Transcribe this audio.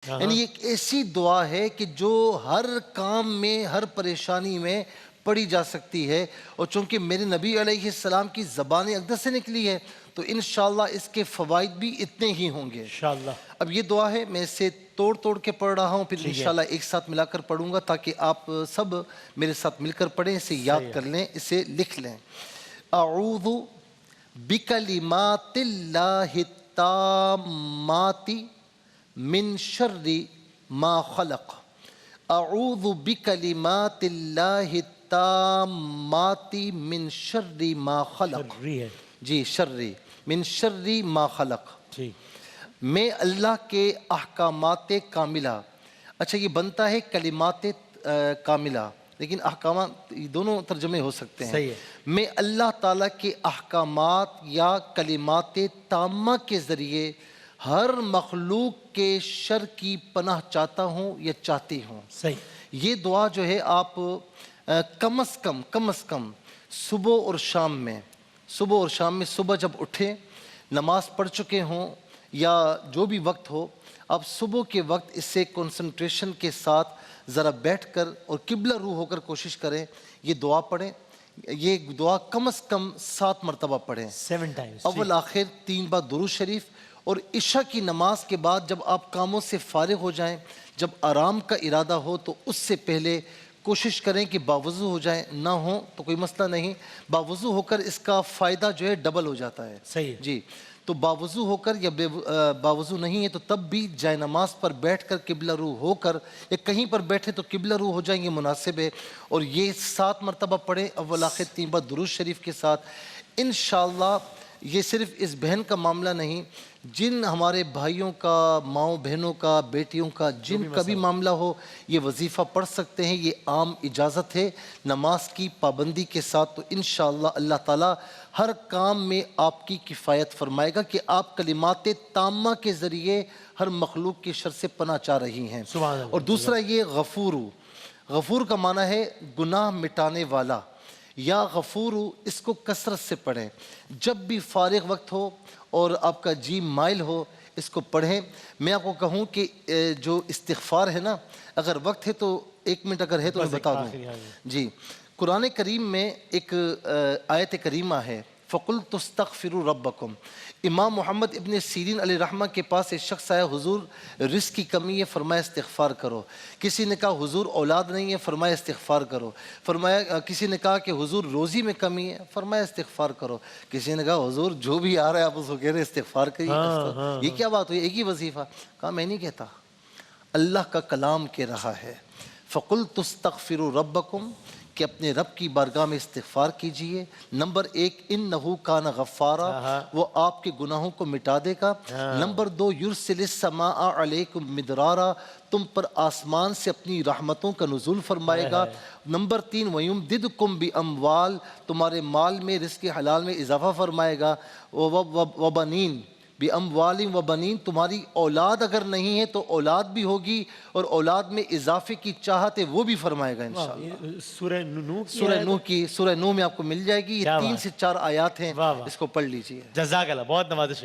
یعنی ایک ایسی دعا ہے کہ جو ہر کام میں، ہر پریشانی میں پڑھی جا سکتی ہے، اور چونکہ میرے نبی علیہ السلام کی زبان اقدس سے نکلی ہے تو انشاءاللہ اس کے فوائد بھی اتنے ہی ہوں گے انشاءاللہ۔ اب یہ دعا ہے، میں اسے توڑ توڑ کے پڑھ رہا ہوں، پھر انشاءاللہ ایک ساتھ ملا کر پڑھوں گا تاکہ آپ سب میرے ساتھ مل کر پڑھیں، اسے یاد کر لیں، اسے لکھ لیں۔ اعوذ بکلمات اللہ التامات من شر ما خلق۔ اعوذ بکلمات اللہ التامات من شر ما خلق۔ جی شرری من شر ما خلق، میں اللہ کے احکامات کاملہ۔ اچھا یہ بنتا ہے کلمات کاملہ، لیکن احکامات دونوں ترجمے ہو سکتے ہیں۔ میں اللہ تعالیٰ کے احکامات یا کلمات تامہ کے ذریعے ہر مخلوق کے شر کی پناہ چاہتا ہوں یا چاہتی ہوں۔ یہ دعا جو ہے آپ کم از کم صبح اور شام میں صبح جب اٹھیں، نماز پڑھ چکے ہوں یا جو بھی وقت ہو، آپ صبح کے وقت اس سے کنسنٹریشن کے ساتھ ذرا بیٹھ کر اور قبلہ رو ہو کر کوشش کریں، یہ دعا پڑھیں۔ یہ دعا کم از کم 7 مرتبہ پڑھیں، اول آخر 3 بار درود شریف، اور عشاء کی نماز کے بعد جب آپ کاموں سے فارغ ہو جائیں، جب آرام کا ارادہ ہو تو اس سے پہلے کوشش کریں کہ باوضو ہو جائیں، نہ ہو تو کوئی مسئلہ نہیں، باوضو ہو کر اس کا فائدہ جو ہے ڈبل ہو جاتا ہے۔ جی تو باوضو ہو کر یا باوضو نہیں ہے تو تب بھی جائے نماز پر بیٹھ کر قبلہ رو ہو کر، یا کہیں پر بیٹھے تو قبلہ رو ہو جائیں، یہ مناسب ہے، اور یہ 7 مرتبہ پڑھیں اول آخر 3 بار درود شریف کے ساتھ۔ انشاءاللہ یہ صرف اس بہن کا معاملہ نہیں، جن ہمارے بھائیوں کا، ماؤں بہنوں کا، بیٹیوں کا، جن کا بھی معاملہ ہو، یہ وظیفہ پڑھ سکتے ہیں، یہ عام اجازت ہے نماز کی پابندی کے ساتھ۔ تو انشاءاللہ اللہ تعالیٰ ہر کام میں آپ کی کفایت فرمائے گا کہ آپ کلمات تامہ کے ذریعے ہر مخلوق کی شر سے پناہ چاہ رہی ہیں۔ اور دوسرا یہ غفور کا معنی ہے گناہ مٹانے والا، یا غفور، اس کو کثرت سے پڑھیں، جب بھی فارغ وقت ہو اور آپ کا جی مائل ہو اس کو پڑھیں۔ میں آپ کو کہوں کہ جو استغفار ہے نا، اگر وقت ہے تو 1 منٹ اگر ہے تو میں بتا دوں۔ جی قرآن کریم میں ایک آیت کریمہ ہے، فَقُلْتُ اسْتَغْفِرُوا رَبَّكُمْ۔ امام محمد ابن سیرین علیہ رحمہ کے پاس ایک شخص آیا، حضور رزق کی کمی ہے، فرمایا استغفار کرو۔ کسی نے کہا حضور اولاد نہیں ہے، فرمایا استغفار کرو۔ فرمایا کسی نے کہا کہ حضور روزی میں کمی ہے، فرمایا استغفار کرو۔ کسی نے کہا حضور جو بھی آ رہا ہے آپ اس کو کہہ رہے استغفار کریے، یہ کیا بات ہوئی، ایک ہی وظیفہ؟ کہا میں نہیں کہتا، اللہ کا کلام کہہ رہا ہے، فَقُلْتُ اسْتَغْفِرُوا رَبَّكُمْ، کہ اپنے رب کی بارگاہ میں استغفار کیجئے۔ نمبر 1 اِنَّهُ كَانَ غَفَّارًا، وہ آپ کے گناہوں کو مٹا دے گا۔ نمبر 2 يُرْسِلِ السَّمَاءَ عَلَيْكُمْ مِدْرَارًا، تم پر آسمان سے اپنی رحمتوں کا نزول فرمائے گا۔ نمبر 3 وَيُمْدِدْكُمْ بِأَمْوَالٍ، تمہارے مال میں، رزق حلال میں اضافہ فرمائے گا۔ وَبَنِينَ، بِأَمْوَالٍ وَبَنِينَ، تمہاری اولاد اگر نہیں ہے تو اولاد بھی ہوگی، اور اولاد میں اضافے کی چاہت ہے وہ بھی فرمائے گا انشاءاللہ۔ سورہ نوح میں آپ کو مل جائے گی، یہ 3 سے 4 آیات ہیں، اس کو پڑھ لیجئے۔ جزاک اللہ، بہت نوازش